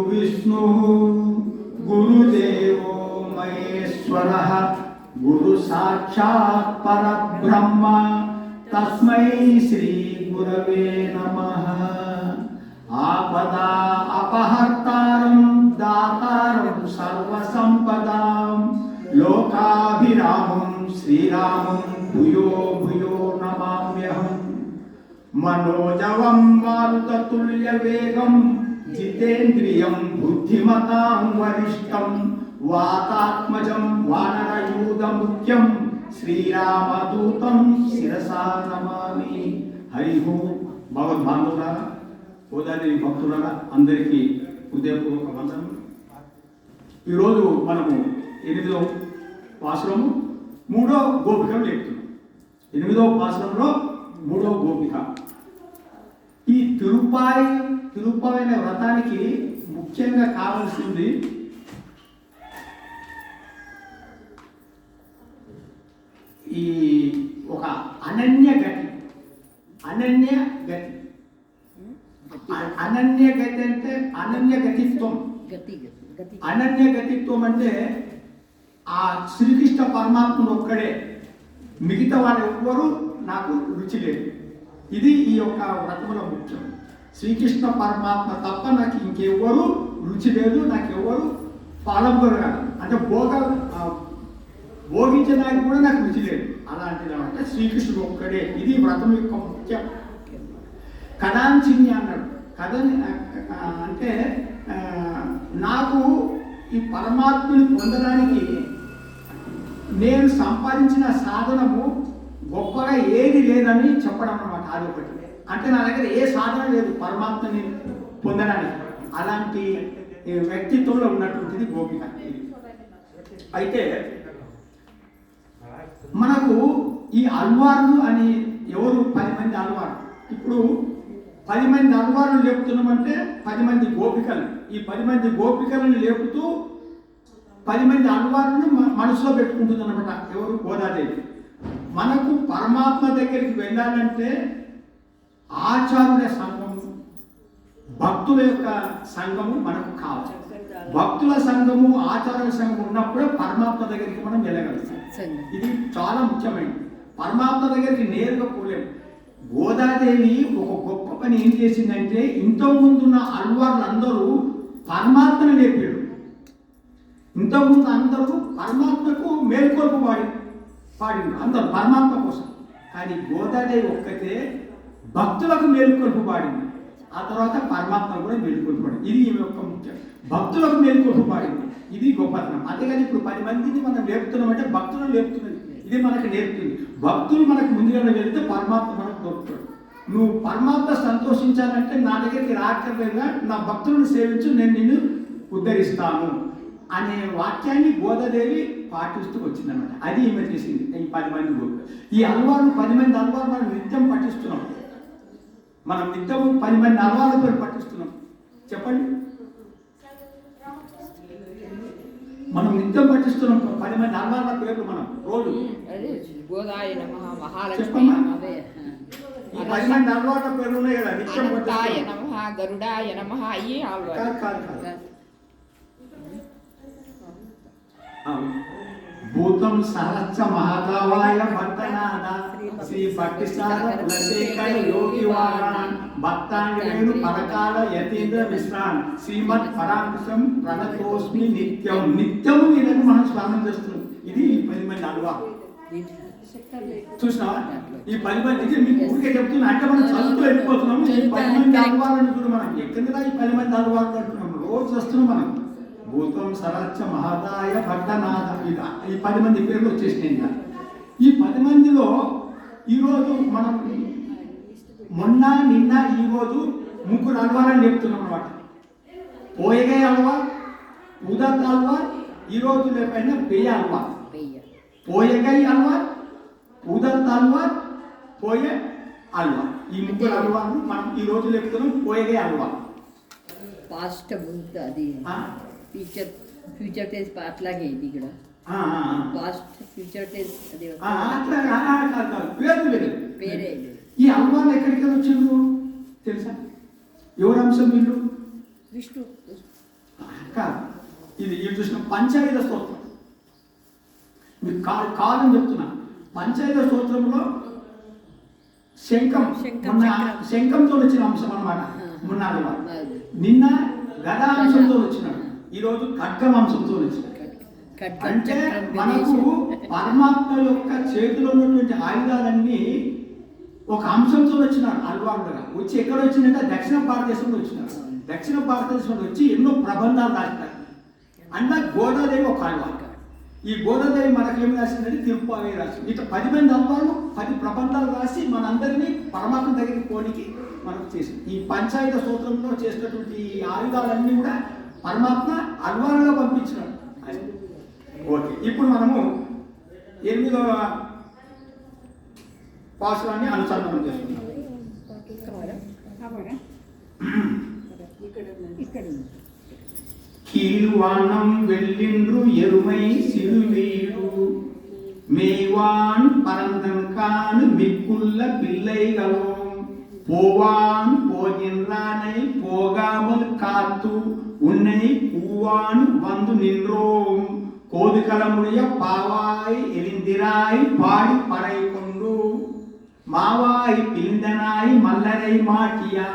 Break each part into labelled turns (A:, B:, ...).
A: विष्णु गुरुदेवो महेश्वरः गुरु साक्षात् परब्रह्म तस्मै श्री गुरवे नमः। आपदा अपहर्तारं दातारं सर्वसंपदां लोकाभिरामं श्रीरामं भूयो भूयो नमाम्यहम्। मनोजवं मारुततुल्यवेगं जितेन्द्रियं बुद्धिमतां वरिष्ठं वातात्मजं वानरयूथमुख्यं श्रीरामदूतं शिरसा नमामि। हरि ओं। భగవద్బాంధవులారా, గోదాదేవి భక్తులారా, అందరికీ హృదయపూర్వక వందనం. ఈరోజు మనము 8వ పాసురము 3వ గోపికను చెప్తున్నాం. 8వ పాసురంలో 3వ గోపిక. ఈ తిరుప్పావై అనే వ్రతానికి ముఖ్యంగా కావాల్సింది ఈ ఒక అనన్య గతి. అనన్య గతి అంటే అనన్య గతిత్వం. అనన్య గతిత్వం అంటే ఆ శ్రీకృష్ణ పరమాత్ముడు ఒక్కడే, మిగతా వాళ్ళు ఎవ్వరూ నాకు రుచి లేదు. ఇది ఈ యొక్క వ్రతంలో ముఖ్యం. శ్రీకృష్ణ పరమాత్మ తప్ప నాకు ఇంకెవ్వరు రుచి లేదు, నాకు ఎవ్వరు పాలంబరు కాదు. అంటే భోగించడానికి కూడా నాకు రుచి లేదు. అలాంటిది అంటే శ్రీకృష్ణుడు ఒక్కడే. ఇది వ్రతం యొక్క ముఖ్యం. కదాంచిని అన్నాడు. కథ అంటే నాకు ఈ పరమాత్మని పొందడానికి నేను సంపాదించిన సాధనము గొప్పగా ఏది లేదని చెప్పడం అన్నమాట. అదొకటి. అంటే నా దగ్గర ఏ సాధన లేదు పరమాత్మని పొందడానికి. అలాంటి వ్యక్తిత్వంలో ఉన్నటువంటిది గోపిక. అయితే మనకు ఈ అల్వార్లు అని ఎవరు 10 మంది అల్వారు. ఇప్పుడు 10 మంది అల్వారులు లేపుతున్నామంటే 10 మంది గోపికలు. ఈ 10 మంది గోపికలను లేపుతూ 10 మంది అల్వారులను మనసులో పెట్టుకుంటుంది అనమాట. ఎవరు? గోదాదేవి. మనకు పరమాత్మ దగ్గరికి వెళ్ళాలంటే ఆచార్యుల సంఘము, భక్తుల యొక్క సంఘము మనకు కావాలి. భక్తుల సంఘము, ఆచార్యుల సంఘం ఉన్నప్పుడే పరమాత్మ దగ్గరికి మనం వెళ్ళగలుగుతాం. ఇది చాలా ముఖ్యమైనది. పరమాత్మ దగ్గరికి నేరుగా పోలేము. గోదాదేవి ఒక గొప్ప పని ఏం చేసిందంటే, ఇంతకుముందు ఉన్న అల్వార్లందరూ పరమాత్మను లేపాడు. ఇంతకుముందు అందరూ పరమాత్మకు మేల్కొల్పు పాడిండు అందరూ పరమాత్మ కోసం. కానీ గోదాదేవి ఒక్కతే భక్తులకు మేలుకొల్పు పాడింది. ఆ తర్వాత పరమాత్మ కూడా మేలుకొల్పు పాడింది. ఇది ఈమె యొక్క ముఖ్యం. భక్తులకు మేలుకొల్పు పాడింది. ఇది గొప్పతనం. అంతేగాని ఇప్పుడు 10 మందిని మనం లేపుతున్నామంటే భక్తులను లేపుతున్నది. ఇది మనకు నేర్పుతుంది. భక్తులు మనకు ముందుగా వెళ్తే పరమాత్మ మనకు దొరుకుతాడు. నువ్వు పరమాత్మ సంతోషించాలంటే నా దగ్గరికి రాకర్లేదుగా, నా భక్తులను సేవించు, నేను నిన్ను ఉద్ధరిస్తాను అనే వాక్యాన్ని గోదాదేవి పాటిస్తూ వచ్చిందన్నమాట. అది ఈమె చేసింది. ఈ 10 మంది గోపికలు. ఈ అల్వారు 10 మంది అల్వారు మనం నిత్యం పఠిస్తున్నాం. మనం నిత్యం 10 మంది అల్వార్ల పేరు పఠిస్తున్నాం. చెప్పండి. మనం నిత్యం పఠిస్తున్నాం 10 మంది అల్వార్ల పేర్లు మనం రోజు.
B: గోదాయ నమః, మహాలక్ష్మి నమః,
A: ఈ 10 మంది అల్వార్ల పేర్లు ఉన్నాయి కదా, నిత్యం
B: గరుడాయ నమః, గరుడాయ నమః. ఈ అల్వార్
A: కాదు. భూతం సహస్ర మహాకావాయ భక్తనాథ శ్రీ భక్తిసార కులశేఖర యోగి వారాన్ భక్తాంగి వేణు పరకాల యతీంద్ర విశ్రాన్ శ్రీమద్ పరాంకుశం ప్రణతోస్మి నిత్యం. నిత్యము వీళ్ళని మనం స్మరణ చేస్తున్నాం. ఇది ఈ 10 మంది అల్వారు. చూసినావా? ఈ 10 మందికి మీకు ఊరికే చెప్తున్నా అంటే మనం చదువుతూ వెళ్ళిపోతున్నాము. ఈ 10 మంది అల్వారని కూడా మనం ఎక్కడ ఈ 10 మంది అల్వారు అంటున్నాం. రోజు వస్తున్నాం మనం. భూతం సరచ్చ మహాదాయ భట్టనాథ. ఈ 10 మంది పేర్లు వచ్చేసినాయి. ఈ 10 మందిలో ఈరోజు మనం మొన్న నిన్న ఈరోజు 3 అల్వారని చెప్తున్నాం అనమాట. పోయగై అల్వార్, ఉదత్ అల్వార్, ఈరోజు లేపైన పెయ్య అల్వార్. పోయగై అల్వార్, ఉదత్ అల్వార్, పోయే అల్వార్. ఈ 3 అల్వార్లు మనం ఈరోజు చెప్తున్నాం. పోయగై అల్వార్
B: పాస్ట్ అది ఫ్యూచర్ టెన్స్ అట్లాగే ఇది కూడా పాస్ట్ ఫ్యూచర్ టెన్స్ అది పేరే.
A: ఈ అల్వార్లు ఎక్కడికి వచ్చిండ్రు తెలుసా? ఎవరు అంశం వీళ్ళు?
B: విష్ణు
A: కాదు, ఇది చూసిన పంచాయుధ స్తోత్రం. మీకు కాదని చెప్తున్నా. పంచాయుధ స్తోత్రంలో శంఖంతో వచ్చిన అంశం అన్నమాట. మున్నాడు నిన్న గదా అంశంతో వచ్చినాడు, ఈరోజు ఖడ్గం అంశంతో వచ్చినాడు. అంటే మనకు పరమాత్మ యొక్క చేతిలో ఉన్నటువంటి ఆయుధాలన్నీ ఒక అంశంతో వచ్చినాడు. అల్వాడుగా వచ్చి ఎక్కడ వచ్చిందంటే దక్షిణ భారతదేశంలో వచ్చినాడు. దక్షిణ భారతదేశంలో వచ్చి ఎన్నో ప్రబంధాలు రాసినారు. అంటే గోదాదేవి ఒక అల్వాడు. ఈ గోదాదేవి మనకేమి రాసిందంటే తిరుపతి రాసింది. ఇట్లా 10 మంది అల్వాళ్ళు 10 ప్రబంధాలు రాసి మనందరినీ పరమాత్మ దగ్గరికి పోనికి మనకు చేసింది. ఈ పంచాయుధ స్తోత్రంలో చేసినటువంటి ఈ ఆయుధాలన్నీ కూడా పరమాత్మ అల్వాళ్ళుగా పంపించినాడు. ఓకే, ఇప్పుడు మనము 8వ పాసురాన్ని అనుసంధానం చేస్తున్నాం. கீழ்வானம் வெள்ளின்று எருமை சிறுவீடு மேய்வான் பரந்தன் காணு மிக்குள்ள பிள்ளைகளும் போவான் போகின்றானை போகாமல் காத்து உன்னை பூவான் வந்து நின்றோம் கோதுகலமுடைய பாவாய் எரிந்திராய் பாடி பறை கொண்டு மாவாய் பிழிந்தனாய் மல்லரை மாட்டியா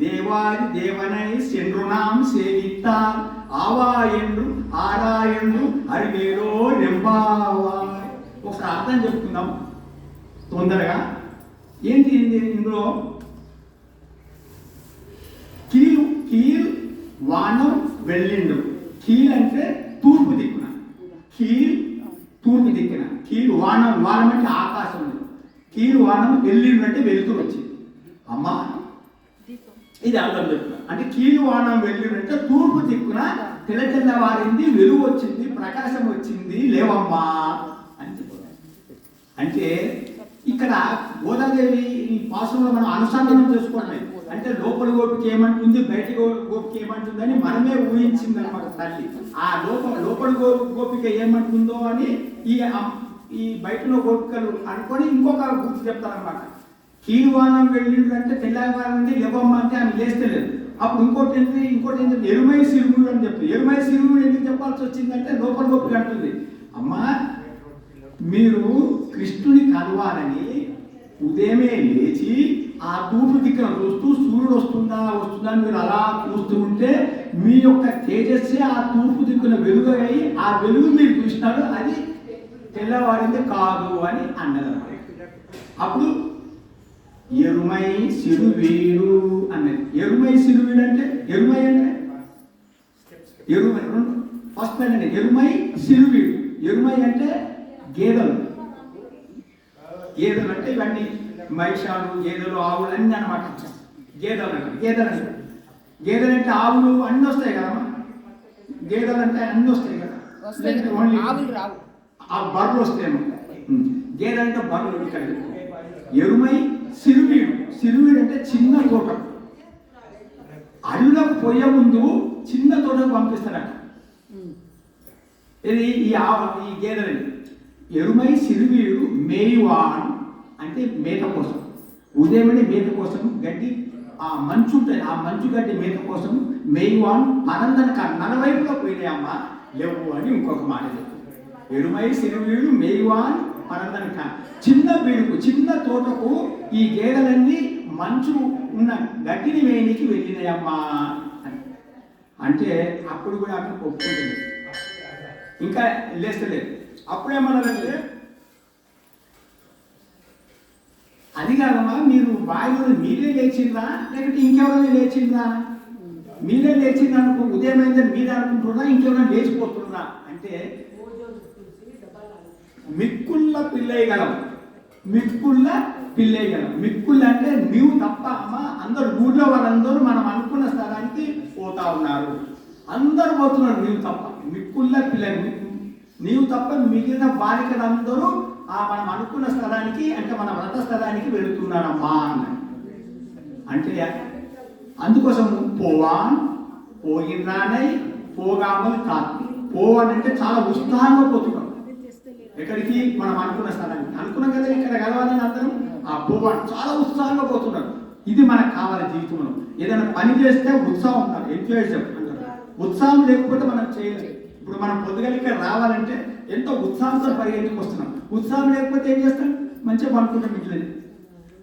A: தேவாதி தேவனை சென்று நாம் சேவித்தால் ఆవా ఎండు ఆరా ఎండు అరివేరో రెంబావా. ఒకసారి అర్థం చెప్పుకుందాం తొందరగా. ఏంటి ఇందులో? కీల్ వానం వెళ్ళిండు. కీల్ అంటే తూర్పు దిక్కున, కీల్ తూర్పు దిక్కున. కీలు వానం, వానం అంటే ఆకాశం. కీలు వానం వెళ్ళిండు అంటే వెలుతురు వచ్చింది. అమ్మా ఇది అర్థం చెప్తున్నా. అంటే కీలు వానం వెళ్ళినట్టే తూర్పు దిక్కున తెల్లవారింది, వెలుగు వచ్చింది, ప్రకాశం వచ్చింది, లేవమ్మా అని చెప్పారు. అంటే ఇక్కడ గోదాదేవి ఈ పాసంలో మనం అనుసంధానం చేసుకోవడమే. అంటే లోపల గోపిక ఏమంటుంది, బయట గోపిక ఏమంటుంది అని మనమే ఊహించింది అనమాట తల్లి. ఆ లోపల గోపిక ఏమంటుందో అని ఈ బయటలో గోపికలు అనుకొని ఇంకొక గుర్తు చెప్తారనమాట. కీలువానం వెళ్ళిండు అంటే తెల్లవారింది, లేవమ్మ అంటే ఆమె లేస్తలేదు. అప్పుడు ఇంకోటి ఏంటంటే ఎరుమై సిరుగుడు అని చెప్తుంది. ఎరుమై సిరుగుడు ఎందుకు చెప్పాల్సి వచ్చిందంటే లోపల గోపిక అంటుంది, అమ్మా మీరు కృష్ణుని కలవాలని ఉదయమే లేచి ఆ తూర్పు దిక్కున చూస్తూ సూర్యుడు వస్తుందా అని మీరు అలా చూస్తూ ఉంటే మీ యొక్క తేజస్సే ఆ తూర్పు దిక్కున వెలుగు అయి ఆ వెలుగు మీరు చూసినారు, అది తెల్లవారింది కాదు అని అన్నది. అప్పుడు ఎరుమై సిరువీడు అన్నది. ఎరుమై సిరువీడు అంటే ఎరుమై అంటే ఎరుమై ఫస్ట్ అంటే ఎరుమై సిరువీడు. ఎరుమై అంటే గేదెలు. గేదెలు అంటే ఇవన్నీ మైషాలు, గేదెలు, ఆవులు అన్నీ అనమాట. గేదెలు అంటే ఆవులు అన్నీ వస్తాయి కదమ్మా. గేదెలు అంటే అన్నీ వస్తాయి కదా, ఆ బర్రెలు వస్తాయేమో. గేదెలు అంటే బర్రెలు. ఇక్కడ ఎరుమై సిరువీడు. సిరువీడు అంటే చిన్న తోట. అడవిలోకి పోయే ముందు చిన్న తోటకు పంపిస్తారట. ఇది ఈ గేదెలని. ఎరుమై సిరువీడు మేయువాన్ అంటే మేత కోసం. ఉదయమని మేత కోసం గడ్డి, ఆ మంచు ఉంటుంది, ఆ మంచు గడ్డి మేత కోసం మేయువాన్ పరందనక నలవైపులో పోయినాయమ్మ లేవు అని ఇంకొక మాట చెప్తుంది. ఎరుమై సిరువీడు మేయువాన్ పరందనక. చిన్న బీడుకు, చిన్న తోటకు ఈ గేదెలన్నీ మంచు ఉన్న గడ్డిని వేయనికి వెళ్ళినాయమ్మా అని అంటే అప్పుడు కూడా అక్కడ ఒప్పుకుంటుంది. ఇంకా లేస్తలేదు. అప్పుడేమన్నారంటే, అది కాదమ్మా మీరు బావిలో మీరే లేచిండ్రా లేకపోతే ఇంకెవరైనా లేచిండ్రా? మీరే లేచిండ్రా అనుకో, ఉదయం అయిందని మీరు అనుకుంటున్నా, ఇంకెవరైనా లేచిపోతున్నా అంటే మిక్కుళ్ళ పిల్లయ్యగలం. మిక్కుళ్ళ పిల్లయ్యగలం. మిక్కుళ్ళ అంటే నీవు తప్ప అమ్మ, అందరు ఊళ్ళో వాళ్ళందరూ మనం అనుకున్న స్థలానికి పోతా ఉన్నారు. అందరూ పోతున్నారు, నీవు తప్ప. మిక్కుళ్ళ పిల్లలు, నీవు తప్ప మిగిలిన బాలికలందరూ మనం అనుకున్న స్థలానికి అంటే మన వ్రత స్థలానికి వెళుతున్నారమ్మా అన్నాడు. అంటే అందుకోసం పోవాన్ పోగిన్రానై పోగామని కాదు. పోవానంటే చాలా ఉత్సాహంగా పోతున్నాం. ఎక్కడికి? మనం అనుకున్న స్థలానికి. అనుకున్నాం కదా ఇక్కడ కలవాలని అందరం. ఆ పోవాన్ చాలా ఉత్సాహంగా పోతున్నారు. ఇది మనకు కావాలి జీవితంలో. ఏదైనా పని చేస్తే ఉత్సాహం ఉండాలి, ఎంజాయ్ చెప్తున్నారు. ఉత్సాహం లేకపోతే మనం చేయలేం. ఇప్పుడు మనం పొద్దుగల ఇక్కడ రావాలంటే ఎంతో ఉత్సాహంతో పరిగెత్తుకు వస్తున్నాం. ఉత్సాహం లేకపోతే ఏం చేస్తాం? మంచిగా పనుకుంటాం ఇంట్లో.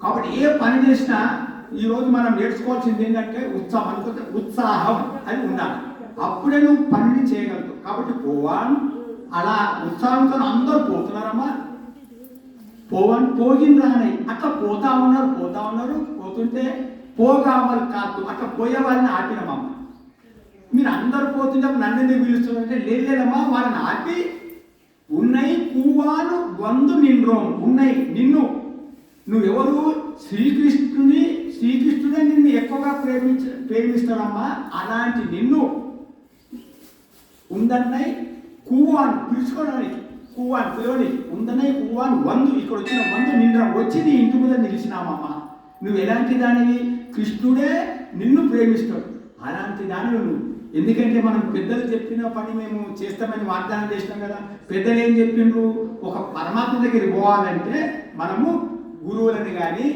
A: కాబట్టి ఏ పని చేసినా ఈరోజు మనం నేర్చుకోవాల్సింది ఏంటంటే ఉత్సాహం అనుకుంటే ఉత్సాహం అని ఉండాలి. అప్పుడే నువ్వు పనిని చేయగలుగుతావు. కాబట్టి పోవాన్ అలా ఉత్సాహంతో అందరూ పోతున్నారమ్మా. పోవన్ పోగిన రానై అట్లా పోతా ఉన్నారు. పోతుంటే పోగామలు కాదు అట్లా పోయే వాళ్ళని ఆపినమ్మా. మీరు అందరు పోతుంటే నన్ను ఎందుకు పిలుస్తున్నారంటే లేదమ్మా, వాళ్ళని ఆపి ఉన్నాయి పువ్వాను వందు నిన్రోం ఉన్నాయి నిన్ను. నువ్వెవరు? శ్రీకృష్ణుడే నిన్ను ఎక్కువగా ప్రేమిస్తాడమ్మా. అలాంటి నిన్ను ఉందన్నై కువ్వాను పిలుచుకోవడానికి, కువ్వాను పిలవడానికి ఉందన్నై కువ్వాను వందు ఇక్కడ వచ్చిన వందు నిన్ను వచ్చి నీ ఇంటి ముందు నిలిచినామమ్మా. నువ్వు ఎలాంటి దానివి? కృష్ణుడే నిన్ను ప్రేమిస్తాడు. అలాంటి దానివి నువ్వు. ఎందుకంటే మనం పెద్దలు చెప్పిన పని మేము చేస్తామని వాగ్దానం చేసినాం కదా. పెద్దలు ఏం చెప్పిండ్రు? ఒక పరమాత్మ దగ్గరికి పోవాలంటే మనము గురువులని కానీ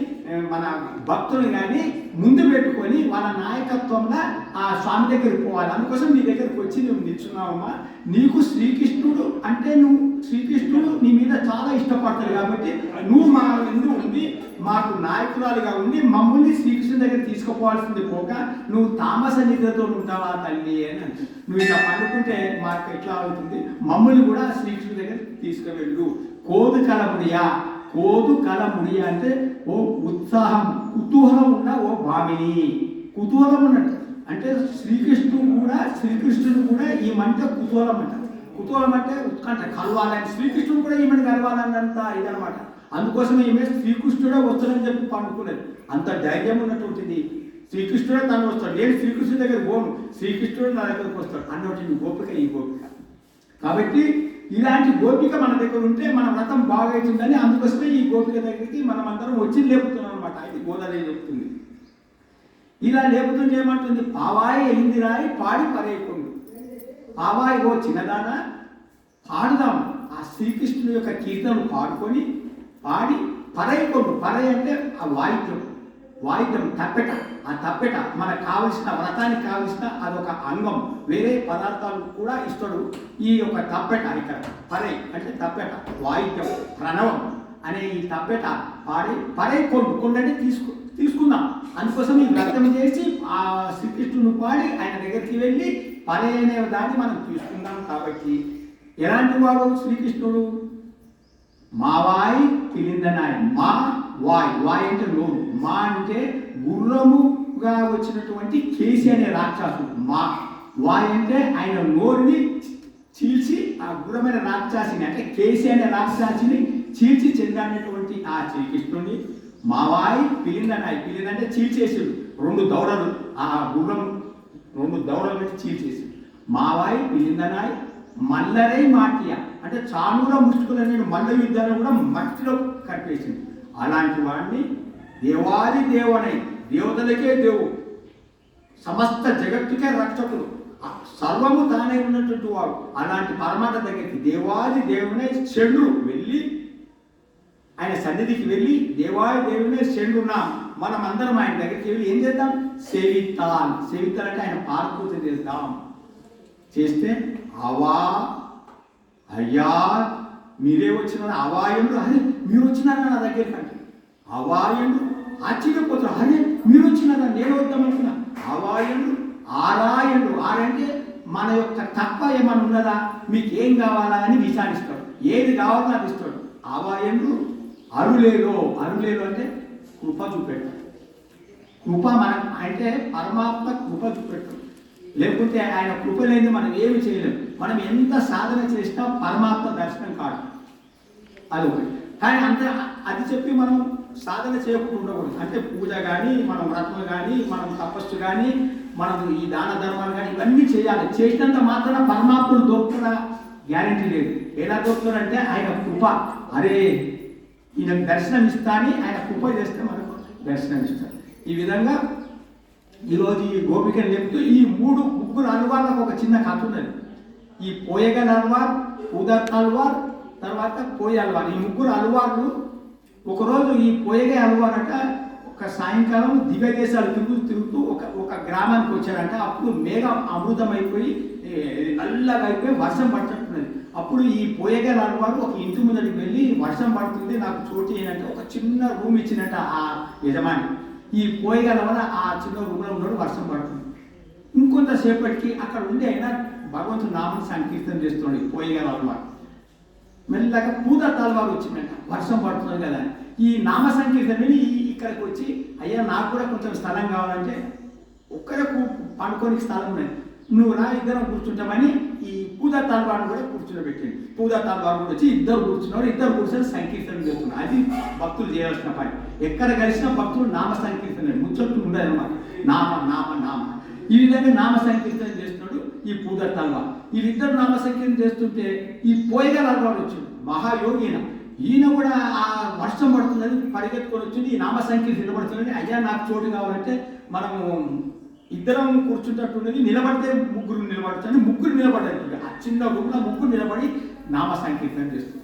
A: మన భక్తులను కానీ ముందు పెట్టుకొని వాళ్ళ నాయకత్వంలో ఆ స్వామి దగ్గరికి పోవాలి. అందుకోసం నీ దగ్గరికి వచ్చి నువ్వు నిల్చున్నావమ్మా. నీకు శ్రీకృష్ణుడు అంటే శ్రీకృష్ణుడు నీ మీద చాలా ఇష్టపడతాడు. కాబట్టి నువ్వు మా ఎందుకు ఉండి మాకు నాయకురాలుగా ఉండి మమ్మల్ని శ్రీకృష్ణుడి దగ్గర తీసుకుపోవాల్సింది పోక నువ్వు తామస నిద్రతో ఉంటావా తల్లి అని అంటే నువ్వు ఇలా పండుకుంటే మాకు ఎట్లా అవుతుంది? మమ్మల్ని కూడా శ్రీకృష్ణుడి దగ్గర తీసుకువెళ్ళు. కోదు కలముడియా అంటే ఓ ఉత్సాహం కుతూహలం ఉన్న ఓ భామిని. కుతూహలం ఉన్నట్టు అంటే శ్రీకృష్ణుడు కూడా ఈమంటే కుతూహలం అంట. కుతూహలం అంటే ఉత్కంఠ కలవాలని, శ్రీకృష్ణుడు కూడా ఈమెను కలవాలన్నంత ఇదనమాట. అందుకోసం ఈమె శ్రీకృష్ణుడే వస్తాడని చెప్పి పండుకున్నది. అంత ధైర్యం ఉన్నటువంటిది. శ్రీకృష్ణుడే తను వస్తాడు, నేను శ్రీకృష్ణుడి దగ్గర పోను, శ్రీకృష్ణుడు నా దగ్గరకు వస్తాడు అన్నటువంటి గోపిక ఈ గోపిక. కాబట్టి ఇలాంటి గోపిక మన దగ్గర ఉంటే మన వ్రతం బాగవుతుందని అందుకోసమే ఈ గోపిక దగ్గరికి మనం అందరం వచ్చి లేపుతున్నాం అనమాట. ఇది గోదావరి చెప్తుంది. ఇలా లేపుతుంటే ఏమంటుంది? పావాయి ఎలిందిరాయి పాడి పరేయకుండా. పావాయి ఓ చిన్నదాన పాడుదాం. ఆ శ్రీకృష్ణుడి యొక్క కీర్తనలు పాడుకొని పాడి పరైకొండు. పరై అంటే ఆ వాయిద్యం తప్పెట. ఆ తప్పెట మనకు కావలసిన వ్రతానికి కావలసిన అదొక అంగం. వేరే పదార్థాలు కూడా ఇస్తాడు ఈ యొక్క తప్పెట. ఇక్కడ పరై అంటే తప్పెట, వాయిద్యం, ప్రణవం అనే ఈ తప్పెట పాడి పరై కొండంటే తీసుకుందాం. అందుకోసం ఈ వ్రతం చేసి ఆ శ్రీకృష్ణుని పాడి ఆయన దగ్గరికి వెళ్ళి పరై అనే దాన్ని మనం తీసుకుందాం. కాబట్టి ఎలాంటి వాడు శ్రీకృష్ణుడు? మావాయి పిలిందనాయ్. మా వాయ్ అంటే నోరు. మా అంటే గుర్రముగా వచ్చినటువంటి కేసి అనే రాక్షసుడు. మా వాయ్ అంటే ఆయన నోరుని చీల్చి ఆ గుర్రమైన రాక్షసిని అంటే కేసి అనే రాక్షసిని చీల్చి చెందనేటువంటి ఆ శ్రీకృష్ణుడిని మావాయి పిలిందనాయ్. పిలిందంటే చీల్చేసాడు. 2 దౌడలు ఆ గుర్రం 2 దౌడలు పెట్టి చీల్చేసాడు. మావాయి పిలిందనాయ్ మల్లరై మాటియా అంటే చానూర ముష్టికులనే మల్ల యుద్ధాన్ని కూడా మట్టిలో కట్టేసింది. అలాంటి వాడిని దేవాది దేవునై, దేవతలకే దేవుడు, సమస్త జగత్తుకే రక్షకుడు, సర్వము తానే ఉన్నటువంటి వాడు. అలాంటి పరమాత్మ దగ్గరికి దేవాది దేవునై చెండు వెళ్ళి ఆయన సన్నిధికి వెళ్ళి దేవాది దేవునే చెండున్నా మనం అందరం ఆయన దగ్గరికి వెళ్ళి ఏం చేద్దాం? సేవితాల్ అంటే ఆయన పార్పూజ చేద్దాం. చేస్తే అవా అయ్యా మీరే వచ్చినారు అవాయండు. అరే మీరు వచ్చినారా నా దగ్గరికి అంటే అవాయండు ఆశ్చర్యపోతారు. అరే మీరు వచ్చినారా నేను వద్దామనుకున్నా. అవాయండు ఆరాయండు. ఆరంటే మన యొక్క తప్ప ఏమన్నా ఉన్నదా, మీకు ఏం కావాలా అని విచారిస్తాడు. ఏది కావాలో అది ఇస్తాడు. అవాయండు అరులేలో అంటే కృప చూపెట్టాడు. కృప మనం అంటే పరమాత్మ కృప చూపెట్టాడు. లేకుంటే ఆయన కృప లేని మనం ఏమి చేయలేము. మనం ఎంత సాధన చేసినా పరమాత్మ దర్శనం కాదు. అది ఒకటి. కానీ అంతే అది చెప్పి మనం సాధన చేయకుండా ఉండకూడదు. అంటే పూజ కానీ మనం వ్రతం కానీ మనం తపస్సు కానీ మనం ఈ దాన ధర్మాలు కానీ ఇవన్నీ చేయాలి. చేసినంత మాత్రం పరమాత్ముడు దొరుకుతున్న గ్యారెంటీ లేదు. ఎలా దొరుకుతుందంటే ఆయన కృప. అరే ఈయన దర్శనం ఇస్తా అని ఆయన కృప చేస్తే మనకు దర్శనం ఇస్తారు. ఈ విధంగా ఈరోజు ఈ గోపికను చెప్తూ ఈ ముగ్గురు అల్వార్లకు ఒక చిన్న కథ ఉన్నది. ఈ పోయగల్ అల్వార్, ఉదత్ అల్వార్, తర్వాత పోయ అల్వార్. ఈ ముగ్గురు అల్వార్లు ఒకరోజు ఈ పోయగే అల్వారట ఒక సాయంకాలం దివ్య దేశాలు తిరుగుతూ ఒక గ్రామానికి వచ్చారంట. అప్పుడు మేఘం అమృతమైపోయి నల్లగా అయిపోయి వర్షం పడుతున్నది. అప్పుడు ఈ పోయగల వారు ఒక ఇంటి ముందరికి వెళ్ళి వర్షం పడుతుంది నాకు చోటు చేయనంటే ఒక చిన్న రూమ్ ఇచ్చినట్ట ఆ యజమాని. ఈ పోయగల వల్ల ఆ చిన్న రూమ్లో ఉన్నాడు, వర్షం పడుతుంది. ఇంకొంతసేపటికి అక్కడ ఉండి అయినా భగవంతుడు నామం సంకీర్తన చేస్తున్నాడు ఈ పోయగల వారు. మెల్లగా పూత తలవారు వచ్చిందంట, వర్షం పడుతుంది కదా. ఈ నామ సంకీర్తన ఇక్కడికి వచ్చి అయ్యా నాకు కూడా కొంచెం స్థలం కావాలంటే ఒక్కరే పండుకోనికి స్థలం ఉన్నది, నువ్వు రా ఇద్దరం కూర్చుంటామని ఈ పూజ తలవారు కూడా కూర్చుని పూజ తలవారు కూడా వచ్చి ఇద్దరు కూర్చొని సంకీర్తన చేస్తున్నారు. అది భక్తులు చేయాల్సిన పని. ఎక్కడ కలిసిన భక్తులు నామ సంకీర్తన ముచ్చట్లు ఉండదు అన్నమాట. నామ నామ నామ ఈ విధంగా నామ సంకీర్తన చేస్తున్నాడు ఈ పూజ తలవారు. వీళ్ళిద్దరు నామ సంకీర్తన చేస్తుంటే ఈ పోయగల అలవాడు వచ్చాడు, మహాయోగిన. ఈయన కూడా ఆ వర్షం పడుతుందని పరిగెత్తుకొని వచ్చింది, ఈ నామ సంకీర్తన నిలబడుతుందని అయ్యా నాకు చోటు కావాలంటే మనము ఇద్దరం కూర్చుంటున్నది, నిలబడితే ముగ్గురు నిలబడేది. ఆ చిన్న రూమ్లో ముగ్గురు నిలబడి నామ సంకీర్తన చేస్తుంది.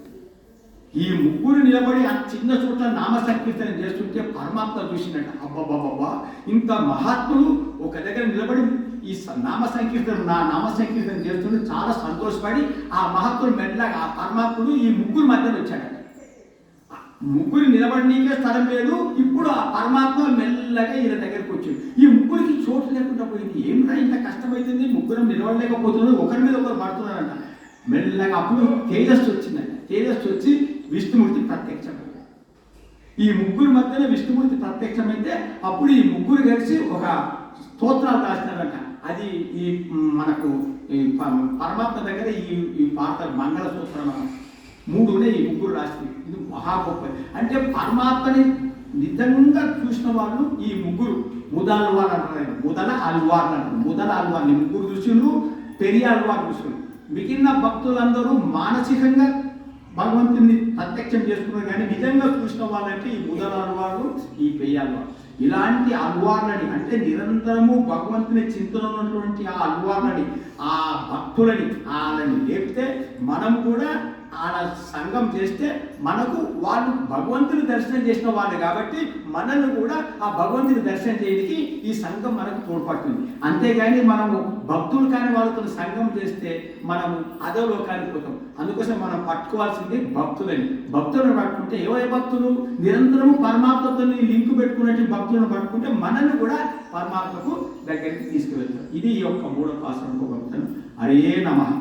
A: ఈ ముగ్గురు నిలబడి ఆ చిన్న చోట్ల నామ సంకీర్తన చేస్తుంటే పరమాత్మ చూసినట్ట, అబ్బాబాబా ఇంత మహాత్ములు ఒక దగ్గర నిలబడి ఈ నామ సంకీర్తన చేస్తుంటే చాలా సంతోషపడి ఆ మహాత్ముడు మెల్లగా ఆ పరమాత్ముడు ఈ ముగ్గురు మధ్యలో వచ్చాడట. ముగ్గురు నిలబడినీకే స్థలం లేదు. ఇప్పుడు ఆ పరమాత్మ మెల్లగా ఈయన దగ్గరికి వచ్చింది. ఈ ముగ్గురికి చోటు లేకుండా పోయింది. ఏమిరా ఇంత కష్టమవుతుంది, ముగ్గురు నిలబడలేకపోతున్నారు, ఒకరి మీద ఒకరు పడుతున్నారంట. మెల్లగా అప్పుడు తేజస్సు వచ్చిందంట. తేజస్సు వచ్చి విష్ణుమూర్తి ప్రత్యక్షమైంది. ఈ ముగ్గురు మధ్యన విష్ణుమూర్తి ప్రత్యక్షమైతే అప్పుడు ఈ ముగ్గురు కలిసి ఒక స్తోత్రాలు రాసినారంట. అది ఈ మనకు ఈ పరమాత్మ దగ్గర ఈ పాట మంగళ సూత్రం 3 ఈ ముగ్గురు రాసింది. ఇది మహా గొప్ప. అంటే పరమాత్మని నిజంగా చూసిన వాళ్ళు ఈ ముగ్గురు ముదల అల్వార్ అంటారు. ముదల అల్వార్ ముగ్గురు చూసిండ్రు, పెరియ అల్వార్ చూసిండ్రు. మిగిలిన భక్తులందరూ మానసికంగా భగవంతుని ప్రత్యక్షం చేసుకున్నారు, కానీ నిజంగా చూసిన వాళ్ళంటే ఈ ముదల అల్వారు, ఈ పెరియ అల్వార్. ఇలాంటి అల్వార్లని అంటే నిరంతరము భగవంతుని చింతన ఉన్నటువంటి ఆ అల్వార్లని, ఆ భక్తులని వాళ్ళని లేపితే మనం కూడా ఆడ సంఘం చేస్తే మనకు వాళ్ళు భగవంతుని దర్శనం చేసిన వాళ్ళు కాబట్టి మనల్ని కూడా ఆ భగవంతుని దర్శనం చేయడానికి ఈ సంఘం మనకు తోడ్పడుతుంది. అంతేగాని మనము భక్తులు కాని వాళ్ళతో సంఘం చేస్తే మనము అదో లోకానికి పోతాం. అందుకోసం మనం పట్టుకోవాల్సింది భక్తులను పట్టుకుంటే ఏ భక్తులు నిరంతరము పరమాత్మతో లింక్ పెట్టుకున్నట్టు భక్తులను పట్టుకుంటే మనల్ని కూడా పరమాత్మకు దగ్గరికి తీసుకువెళ్తాం. ఇది ఈ యొక్క 3వ పాసరంలో భక్తులు. హరే నమః.